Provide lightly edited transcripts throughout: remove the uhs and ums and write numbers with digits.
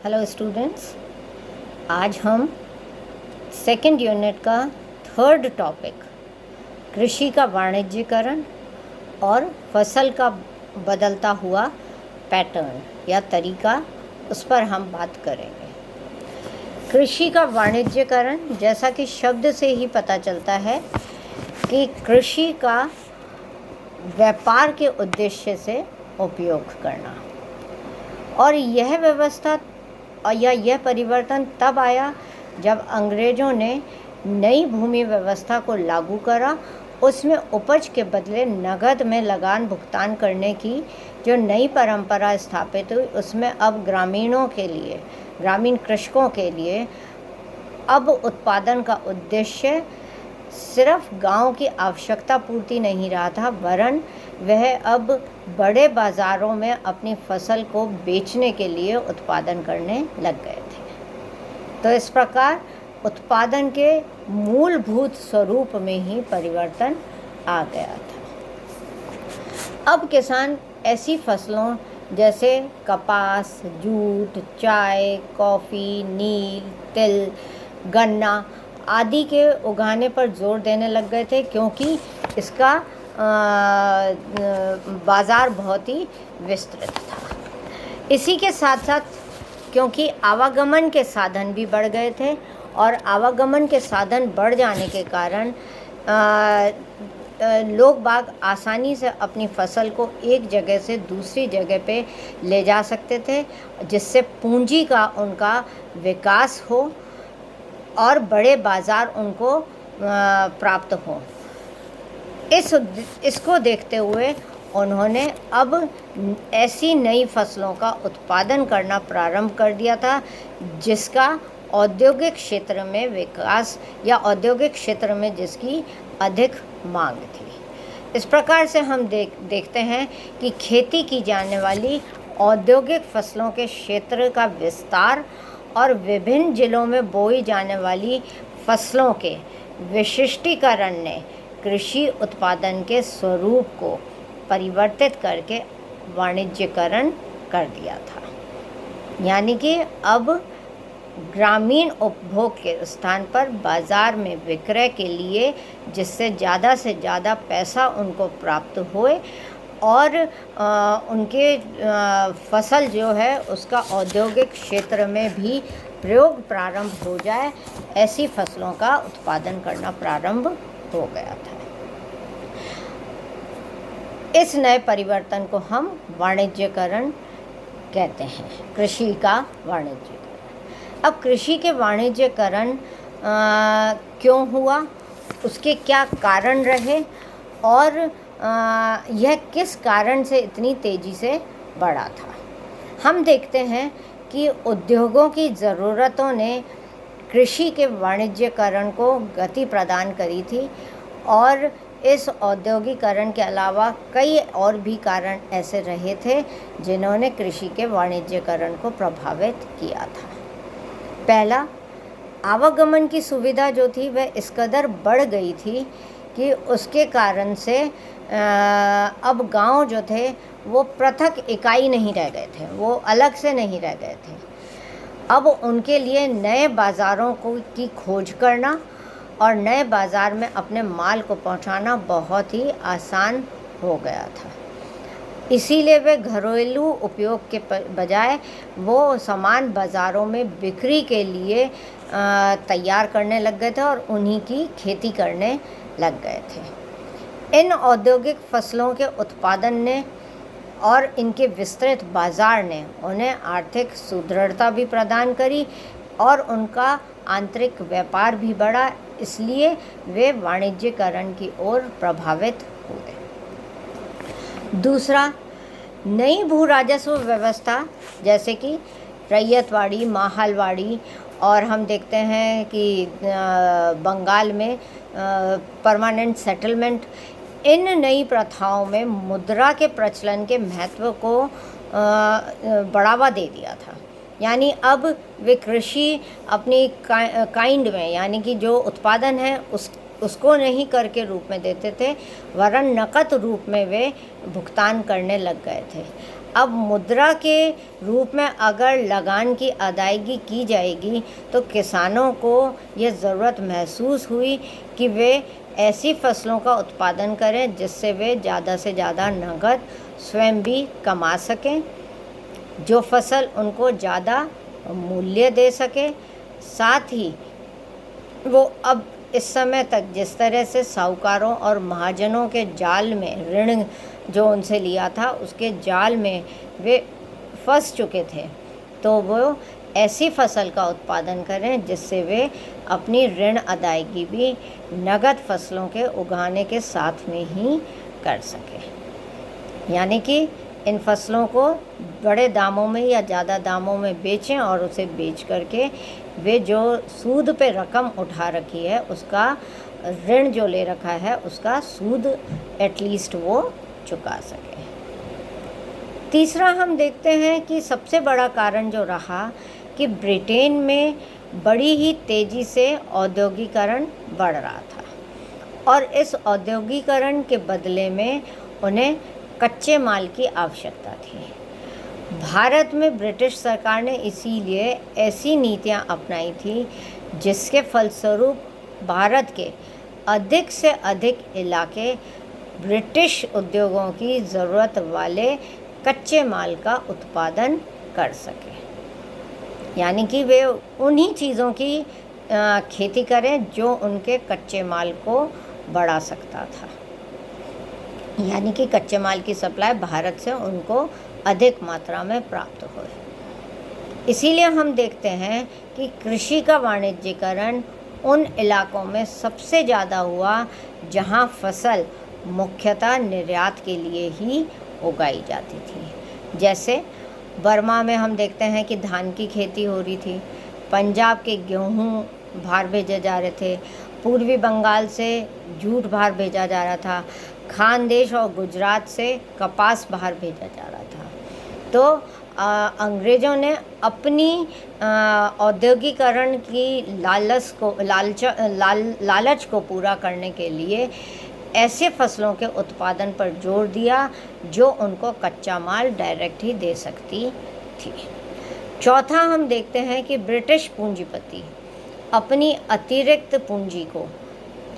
Hello students, आज हम second unit का थर्ड टॉपिक कृषि का वाणिज्यीकरण और फसल का बदलता हुआ पैटर्न या तरीका, उस पर हम बात करेंगे। कृषि का वाणिज्यीकरण, जैसा कि शब्द से ही पता चलता है कि कृषि का व्यापार के उद्देश्य से उपयोग करना, और यह व्यवस्था या यह परिवर्तन तब आया जब अंग्रेज़ों ने नई भूमि व्यवस्था को लागू करा। उसमें उपज के बदले नगद में लगान भुगतान करने की जो नई परंपरा स्थापित हुई, उसमें अब ग्रामीण कृषकों के लिए अब उत्पादन का उद्देश्य सिर्फ गांव की आवश्यकता पूर्ति नहीं रहा था, वरन वह अब बड़े बाज़ारों में अपनी फसल को बेचने के लिए उत्पादन करने लग गए थे। तो इस प्रकार उत्पादन के मूलभूत स्वरूप में ही परिवर्तन आ गया था। अब किसान ऐसी फसलों जैसे कपास, जूट, चाय, कॉफ़ी, नील, तिल, गन्ना आदि के उगाने पर जोर देने लग गए थे, क्योंकि इसका बाज़ार बहुत ही विस्तृत था। इसी के साथ साथ क्योंकि आवागमन के साधन भी बढ़ गए थे, और आवागमन के साधन बढ़ जाने के कारण लोग बाग आसानी से अपनी फसल को एक जगह से दूसरी जगह पे ले जा सकते थे, जिससे पूंजी का उनका विकास हो और बड़े बाज़ार उनको प्राप्त हो। इसको देखते हुए उन्होंने अब ऐसी नई फसलों का उत्पादन करना प्रारंभ कर दिया था जिसका औद्योगिक क्षेत्र में विकास या औद्योगिक क्षेत्र में जिसकी अधिक मांग थी। इस प्रकार से हम देखते हैं कि खेती की जाने वाली औद्योगिक फसलों के क्षेत्र का विस्तार और विभिन्न जिलों में बोई जाने वाली फसलों के विशिष्टीकरण ने कृषि उत्पादन के स्वरूप को परिवर्तित करके वाणिज्यीकरण कर दिया था। यानी कि अब ग्रामीण उपभोग के स्थान पर बाज़ार में विक्रय के लिए जिससे ज़्यादा से ज़्यादा पैसा उनको प्राप्त होए और उनके फसल जो है उसका औद्योगिक क्षेत्र में भी प्रयोग प्रारंभ हो जाए, ऐसी फसलों का उत्पादन करना प्रारंभ हो गया था। इस नए परिवर्तन को हम वाणिज्यीकरण कहते हैं, कृषि का वाणिज्यीकरण। अब कृषि के वाणिज्यीकरण क्यों हुआ, उसके क्या कारण रहे, और यह किस कारण से इतनी तेज़ी से बढ़ा था। हम देखते हैं कि उद्योगों की ज़रूरतों ने कृषि के वाणिज्यीकरण को गति प्रदान करी थी, और इस औद्योगिकरण के अलावा कई और भी कारण ऐसे रहे थे जिन्होंने कृषि के वाणिज्यीकरण को प्रभावित किया था। पहला, आवागमन की सुविधा जो थी वह इस कदर बढ़ गई थी कि उसके कारण से अब गांव जो थे वो पृथक इकाई नहीं रह गए थे, वो अलग से नहीं रह गए थे। अब उनके लिए नए बाज़ारों की खोज करना और नए बाज़ार में अपने माल को पहुंचाना बहुत ही आसान हो गया था। इसीलिए वे घरेलू उपयोग के बजाय वो सामान बाज़ारों में बिक्री के लिए तैयार करने लग गए थे और उन्हीं की खेती करने लग गए थे। इन औद्योगिक फसलों के उत्पादन ने और इनके विस्तृत बाज़ार ने उन्हें आर्थिक सुदृढ़ता भी प्रदान करी और उनका आंतरिक व्यापार भी बढ़ा, इसलिए वे वाणिज्यीकरण की ओर प्रभावित हुए। दूसरा, नई भू राजस्व व्यवस्था जैसे कि रैयतवाड़ी, माहलवाड़ी, और हम देखते हैं कि बंगाल में परमानेंट सेटलमेंट, इन नई प्रथाओं में मुद्रा के प्रचलन के महत्व को बढ़ावा दे दिया था। यानी अब वे कृषि अपनी काइंड में, यानी कि जो उत्पादन है उसको नहीं कर के रूप में देते थे, वरन नकद रूप में वे भुगतान करने लग गए थे। अब मुद्रा के रूप में अगर लगान की अदायगी की जाएगी तो किसानों को ये ज़रूरत महसूस हुई कि वे ऐसी फसलों का उत्पादन करें जिससे वे ज़्यादा से ज़्यादा नकद स्वयं भी कमा सकें, जो फसल उनको ज़्यादा मूल्य दे सके। साथ ही वो अब इस समय तक जिस तरह से साहूकारों और महाजनों के जाल में ऋण जो उनसे लिया था उसके जाल में वे फंस चुके थे, तो वो ऐसी फसल का उत्पादन करें जिससे वे अपनी ऋण अदायगी भी नगद फसलों के उगाने के साथ में ही कर सकें। यानी कि इन फसलों को बड़े दामों में या ज़्यादा दामों में बेचें और उसे बेच करके वे जो सूद पे रकम उठा रखी है उसका ऋण जो ले रखा है उसका सूद एटलीस्ट वो चुका सके। तीसरा हम देखते हैं कि सबसे बड़ा कारण जो रहा कि ब्रिटेन में बड़ी ही तेज़ी से औद्योगिकरण बढ़ रहा था और इस औद्योगिकरण के बदले में उन्हें कच्चे माल की आवश्यकता थी। भारत में ब्रिटिश सरकार ने इसीलिए ऐसी नीतियां अपनाई थी जिसके फलस्वरूप भारत के अधिक से अधिक इलाके ब्रिटिश उद्योगों की ज़रूरत वाले कच्चे माल का उत्पादन कर सके, यानी कि वे उन्हीं चीज़ों की खेती करें जो उनके कच्चे माल को बढ़ा सकता था, यानी कि कच्चे माल की सप्लाई भारत से उनको अधिक मात्रा में प्राप्त हो। इसीलिए हम देखते हैं कि कृषि का वाणिज्यीकरण उन इलाकों में सबसे ज़्यादा हुआ जहां फसल मुख्यतः निर्यात के लिए ही उगाई जाती थी। जैसे बर्मा में हम देखते हैं कि धान की खेती हो रही थी, पंजाब के गेहूँ बाहर भेजे जा रहे थे, पूर्वी बंगाल से जूट बाहर भेजा जा रहा था, खानदेश और गुजरात से कपास बाहर भेजा जा रहा था। तो अंग्रेज़ों ने अपनी औद्योगिकरण की लालच को पूरा करने के लिए ऐसे फसलों के उत्पादन पर जोर दिया जो उनको कच्चा माल डायरेक्ट ही दे सकती थी। चौथा हम देखते हैं कि ब्रिटिश पूंजीपति अपनी अतिरिक्त पूंजी को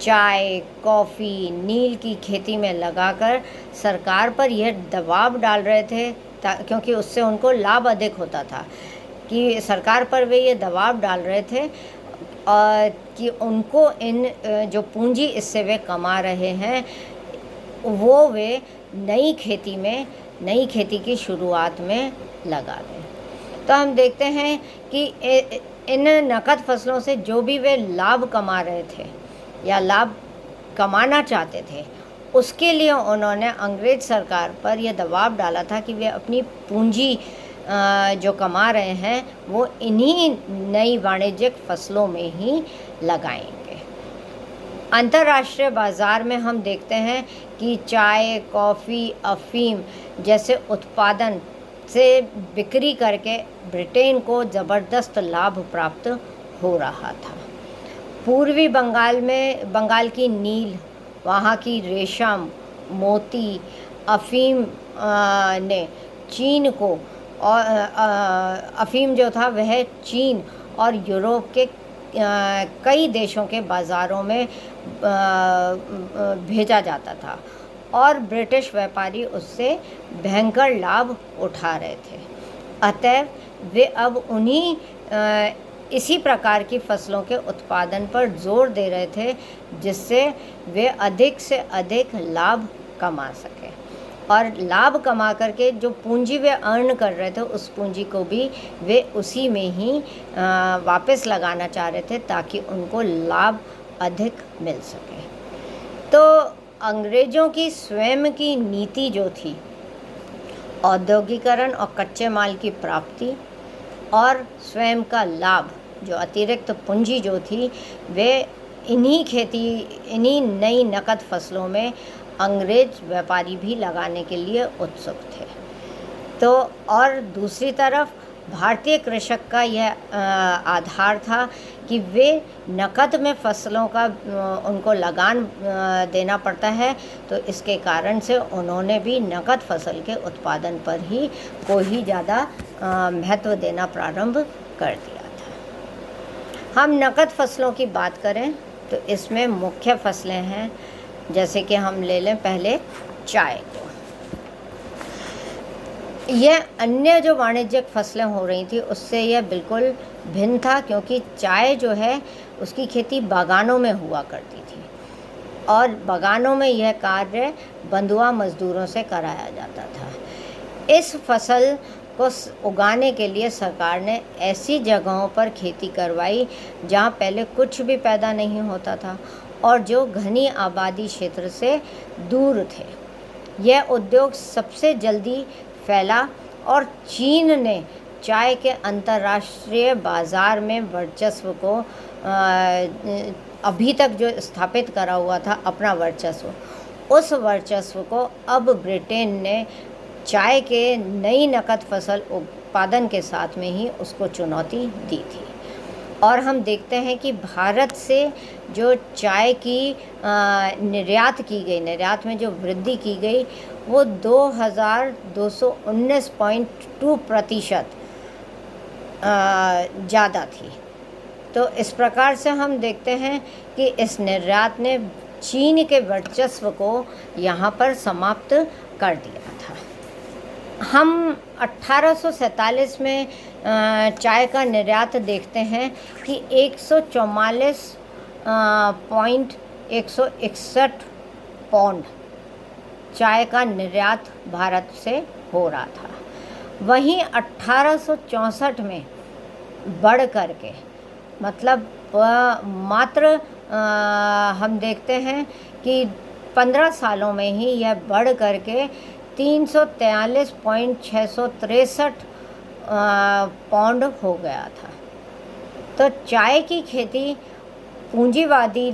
चाय, कॉफ़ी, नील की खेती में लगाकर सरकार पर यह दबाव डाल रहे थे क्योंकि उससे उनको लाभ अधिक होता था कि सरकार पर वे ये दबाव डाल रहे थे कि उनको इन जो पूंजी इससे वे कमा रहे हैं वो वे नई खेती की शुरुआत में लगा दें। तो हम देखते हैं कि इन नकद फसलों से जो भी वे लाभ कमा रहे थे या लाभ कमाना चाहते थे उसके लिए उन्होंने अंग्रेज़ सरकार पर यह दबाव डाला था कि वे अपनी पूंजी जो कमा रहे हैं वो इन्हीं नई वाणिज्यिक फसलों में ही लगाएंगे। अंतर्राष्ट्रीय बाज़ार में हम देखते हैं कि चाय, कॉफ़ी, अफ़ीम जैसे उत्पादन से बिक्री करके ब्रिटेन को ज़बरदस्त लाभ प्राप्त हो रहा था। पूर्वी बंगाल की नील, वहाँ की रेशम, मोती, अफ़ीम ने चीन को और अफ़ीम जो था वह चीन और यूरोप के कई देशों के बाज़ारों में भेजा जाता था और ब्रिटिश व्यापारी उससे भयंकर लाभ उठा रहे थे। अतः वे अब उन्हीं इसी प्रकार की फसलों के उत्पादन पर जोर दे रहे थे जिससे वे अधिक से अधिक लाभ कमा सकें और लाभ कमा करके जो पूंजी वे अर्न कर रहे थे उस पूंजी को भी वे उसी में ही वापस लगाना चाह रहे थे ताकि उनको लाभ अधिक मिल सके। तो अंग्रेज़ों की स्वयं की नीति जो थी औद्योगिकरण और कच्चे माल की प्राप्ति और स्वयं का लाभ जो अतिरिक्त पूंजी जो थी वे इन्हीं नई नकद फसलों में अंग्रेज़ व्यापारी भी लगाने के लिए उत्सुक थे। तो और दूसरी तरफ भारतीय कृषक का यह आधार था कि वे नकद में फसलों का उनको लगान देना पड़ता है, तो इसके कारण से उन्होंने भी नकद फसल के उत्पादन पर ही को ही ज़्यादा महत्व देना प्रारंभ कर दिया था। हम नकद फसलों की बात करें तो इसमें मुख्य फसलें हैं, जैसे कि हम ले लें पहले चाय को। यह अन्य जो वाणिज्यिक फसलें हो रही थी उससे यह बिल्कुल भिन्न था, क्योंकि चाय जो है उसकी खेती बागानों में हुआ करती थी और बागानों में यह कार्य बंधुआ मजदूरों से कराया जाता था। इस फसल को उगाने के लिए सरकार ने ऐसी जगहों पर खेती करवाई जहाँ पहले कुछ भी पैदा नहीं होता था और जो घनी आबादी क्षेत्र से दूर थे। यह उद्योग सबसे जल्दी फैला और चीन ने चाय के अंतर्राष्ट्रीय बाज़ार में वर्चस्व को अभी तक जो स्थापित करा हुआ था अपना वर्चस्व, उस वर्चस्व को अब ब्रिटेन ने चाय के नई नकद फसल उत्पादन के साथ में ही उसको चुनौती दी थी। और हम देखते हैं कि भारत से जो चाय की निर्यात की गई, निर्यात में जो वृद्धि की गई वो 2219.2% ज़्यादा थी। तो इस प्रकार से हम देखते हैं कि इस निर्यात ने चीन के वर्चस्व को यहाँ पर समाप्त कर दिया था। हम 1847 में चाय का निर्यात देखते हैं कि 144.161 पौंड चाय का निर्यात भारत से हो रहा था। वहीं 1864 में बढ़ कर के मतलब मात्र हम देखते हैं कि 15 सालों में ही यह बढ़ कर के 343.663 पौंड हो गया था। तो चाय की खेती पूंजीवादी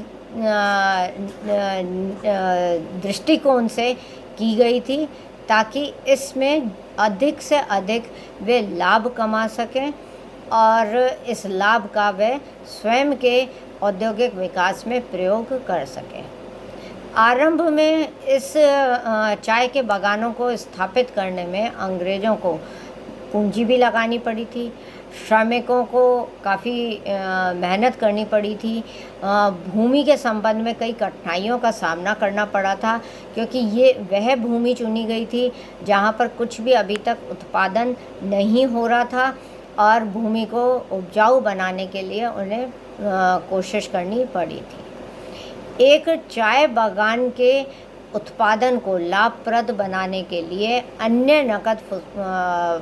दृष्टिकोण से की गई थी ताकि इसमें अधिक से अधिक वे लाभ कमा सकें और इस लाभ का वे स्वयं के औद्योगिक विकास में प्रयोग कर सकें। आरंभ में इस चाय के बागानों को स्थापित करने में अंग्रेज़ों को पूंजी भी लगानी पड़ी थी, श्रमिकों को काफ़ी मेहनत करनी पड़ी थी, भूमि के संबंध में कई कठिनाइयों का सामना करना पड़ा था, क्योंकि ये वह भूमि चुनी गई थी जहाँ पर कुछ भी अभी तक उत्पादन नहीं हो रहा था और भूमि को उपजाऊ बनाने के लिए उन्हें कोशिश करनी पड़ी थी। एक चाय बागान के उत्पादन को लाभप्रद बनाने के लिए अन्य नकद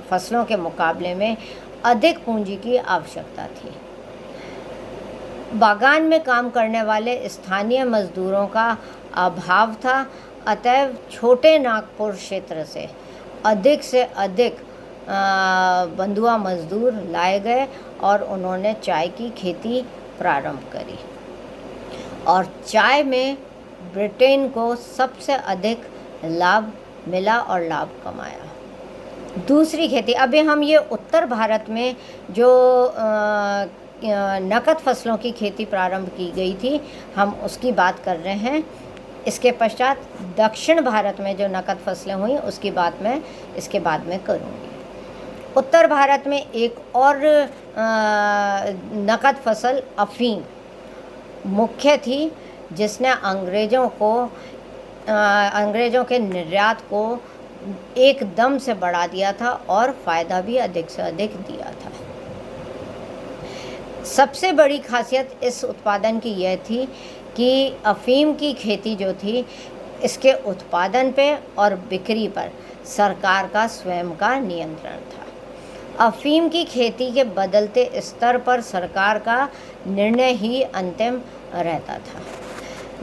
फसलों के मुकाबले में अधिक पूंजी की आवश्यकता थी। बागान में काम करने वाले स्थानीय मजदूरों का अभाव था, अतएव छोटे नागपुर क्षेत्र से अधिक बंधुआ मजदूर लाए गए और उन्होंने चाय की खेती प्रारंभ करी और चाय में ब्रिटेन को सबसे अधिक लाभ मिला और लाभ कमाया। दूसरी खेती, अभी हम ये उत्तर भारत में जो नकद फसलों की खेती प्रारंभ की गई थी हम उसकी बात कर रहे हैं। इसके पश्चात दक्षिण भारत में जो नकद फसलें हुई उसकी बात मैं इसके बाद में करूँगी। उत्तर भारत में एक और नकद फसल अफ़ीम मुख्य थी, जिसने अंग्रेज़ों के निर्यात को एकदम से बढ़ा दिया था और फ़ायदा भी अधिक से अधिक दिया था। सबसे बड़ी खासियत इस उत्पादन की यह थी कि अफ़ीम की खेती जो थी इसके उत्पादन पे और बिक्री पर सरकार का स्वयं का नियंत्रण था। अफ़ीम की खेती के बदलते स्तर पर सरकार का निर्णय ही अंतिम रहता था।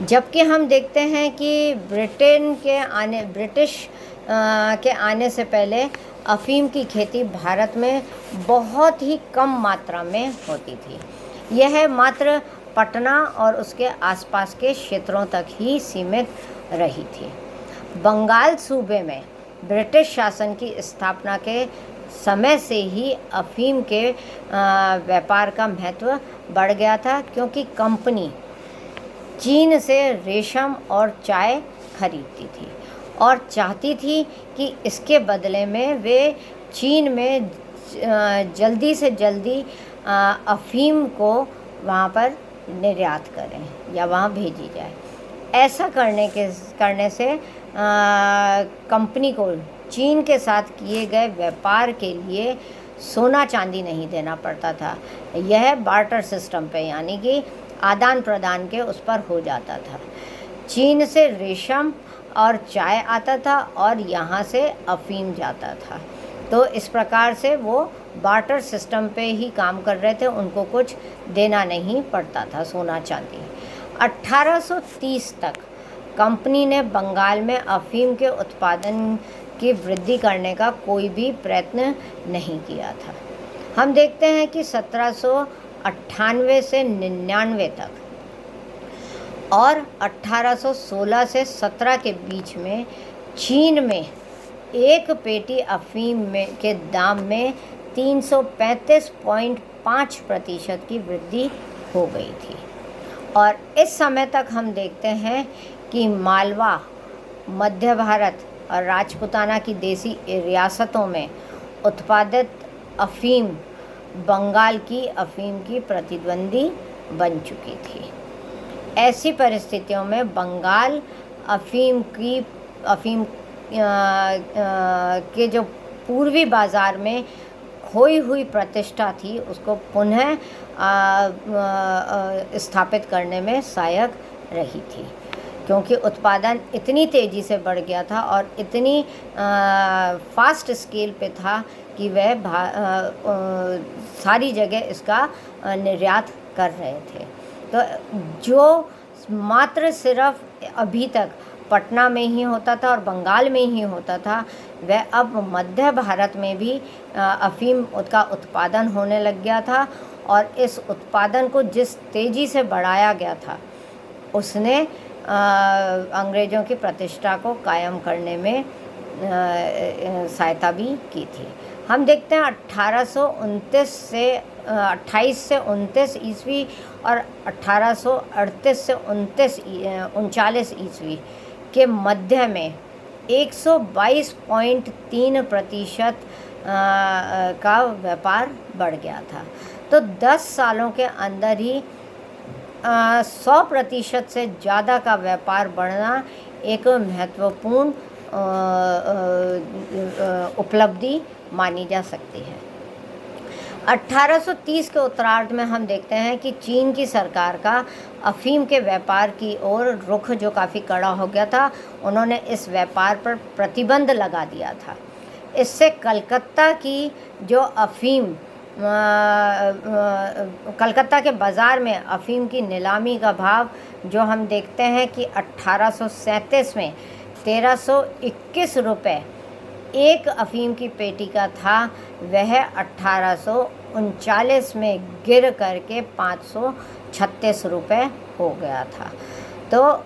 जबकि हम देखते हैं कि ब्रिटिश के आने से पहले अफ़ीम की खेती भारत में बहुत ही कम मात्रा में होती थी। यह मात्र पटना और उसके आसपास के क्षेत्रों तक ही सीमित रही थी। बंगाल सूबे में ब्रिटिश शासन की स्थापना के समय से ही अफ़ीम के व्यापार का महत्व बढ़ गया था, क्योंकि कंपनी चीन से रेशम और चाय खरीदती थी और चाहती थी कि इसके बदले में वे चीन में जल्दी से जल्दी अफ़ीम को वहाँ पर निर्यात करें या वहाँ भेजी जाए। ऐसा करने से कंपनी को चीन के साथ किए गए व्यापार के लिए सोना चांदी नहीं देना पड़ता था। यह बार्टर सिस्टम पे, यानी कि आदान प्रदान के उस पर हो जाता था। चीन से रेशम और चाय आता था और यहाँ से अफ़ीम जाता था। तो इस प्रकार से वो बार्टर सिस्टम पे ही काम कर रहे थे, उनको कुछ देना नहीं पड़ता था सोना चांदी। 1830 तक कंपनी ने बंगाल में अफ़ीम के उत्पादन की वृद्धि करने का कोई भी प्रयत्न नहीं किया था। हम देखते हैं कि 1798 से 99 तक और 1816 से 17 के बीच में चीन में एक पेटी अफ़ीम के दाम में 335.5% की वृद्धि हो गई थी। और इस समय तक हम देखते हैं कि मालवा, मध्य भारत और राजपूताना की देसी रियासतों में उत्पादित अफ़ीम बंगाल की अफ़ीम की प्रतिद्वंदी बन चुकी थी। ऐसी परिस्थितियों में बंगाल अफ़ीम के जो पूर्वी बाज़ार में खोई हुई प्रतिष्ठा थी, उसको पुनः स्थापित करने में सहायक रही थी, क्योंकि उत्पादन इतनी तेज़ी से बढ़ गया था और इतनी फास्ट स्केल पे था कि वह सारी जगह इसका निर्यात कर रहे थे। तो जो मात्र सिर्फ अभी तक पटना में ही होता था और बंगाल में ही होता था, वह अब मध्य भारत में भी अफ़ीम का उत्पादन होने लग गया था। और इस उत्पादन को जिस तेज़ी से बढ़ाया गया था, उसने अंग्रेज़ों की प्रतिष्ठा को कायम करने में सहायता भी की थी। हम देखते हैं 2829 से 29 ईस्वी और 1838 से 39 ईस्वी के मध्य में 122.3% का व्यापार बढ़ गया था। तो 10 सालों के अंदर ही 100% से ज़्यादा का व्यापार बढ़ना एक महत्वपूर्ण उपलब्धि मानी जा सकती है। 1830 के उत्तरार्ध में हम देखते हैं कि चीन की सरकार का अफ़ीम के व्यापार की ओर रुख जो काफ़ी कड़ा हो गया था, उन्होंने इस व्यापार पर प्रतिबंध लगा दिया था। इससे कलकत्ता की जो अफ़ीम कलकत्ता के बाज़ार में अफ़ीम की नीलामी का भाव जो हम देखते हैं कि 1837 में 1321 रुपये एक अफ़ीम की पेटी का था, वह 1839 में गिर करके 536 रुपये हो गया था। तो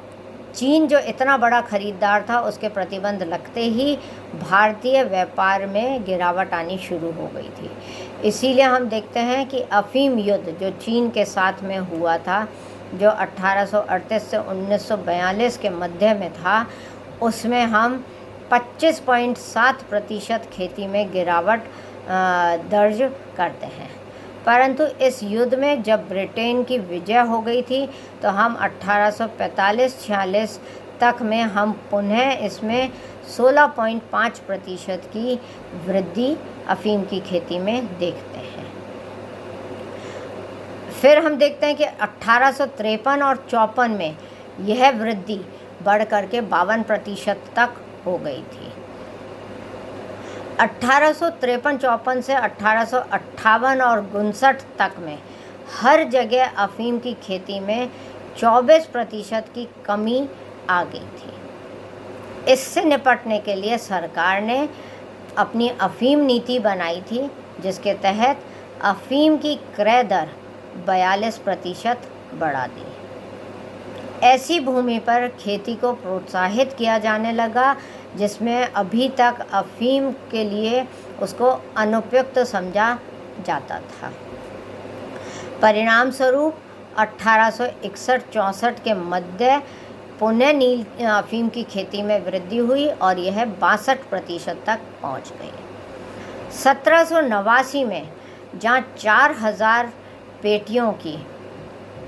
चीन जो इतना बड़ा ख़रीदार था, उसके प्रतिबंध लगते ही भारतीय व्यापार में गिरावट आनी शुरू हो गई थी। इसीलिए हम देखते हैं कि अफ़ीम युद्ध जो चीन के साथ में हुआ था, जो 1838 से 1942 के मध्य में था, उसमें हम 25.7% खेती में गिरावट दर्ज करते हैं। परंतु इस युद्ध में जब ब्रिटेन की विजय हो गई थी, तो हम 1845-46 तक में हम पुनः इसमें 16.5% की वृद्धि अफ़ीम की खेती में देखते हैं। फिर हम देखते हैं कि 1853 और 54 में यह वृद्धि बढ़ करके 52% तक हो गई थी। 1853-54 से 1858 और 59 तक में हर जगह अफ़ीम की खेती में 24% की कमी आ गई थी। इससे निपटने के लिए सरकार ने अपनी अफ़ीम नीति बनाई थी, जिसके तहत अफ़ीम की क्रय दर 42% बढ़ा दी। ऐसी भूमि पर खेती को प्रोत्साहित किया जाने लगा जिसमें अभी तक अफीम के लिए उसको अनुपयुक्त समझा जाता था। परिणाम स्वरूप 1861-64 के मध्य पुनः नील अफीम की खेती में वृद्धि हुई और यह 62% तक पहुंच गई। 1789 में जहाँ 4000 पेटियों की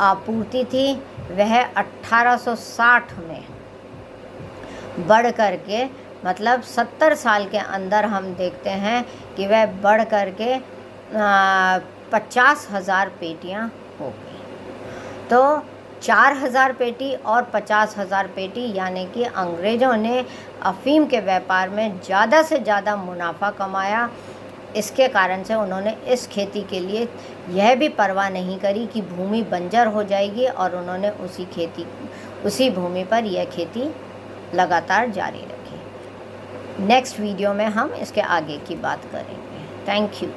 आपूर्ति थी, वह 1860 में बढ़ करके, मतलब 70 साल के अंदर हम देखते हैं कि वह बढ़ करके 50,000 पेटियाँ हो गई। तो 4000 पेटी और 50,000 पेटी, यानी कि अंग्रेज़ों ने अफीम के व्यापार में ज़्यादा से ज़्यादा मुनाफा कमाया। इसके कारण से उन्होंने इस खेती के लिए यह भी परवाह नहीं करी कि भूमि बंजर हो जाएगी, और उन्होंने उसी भूमि पर यह खेती लगातार जारी रखी। नेक्स्ट वीडियो में हम इसके आगे की बात करेंगे। Thank you.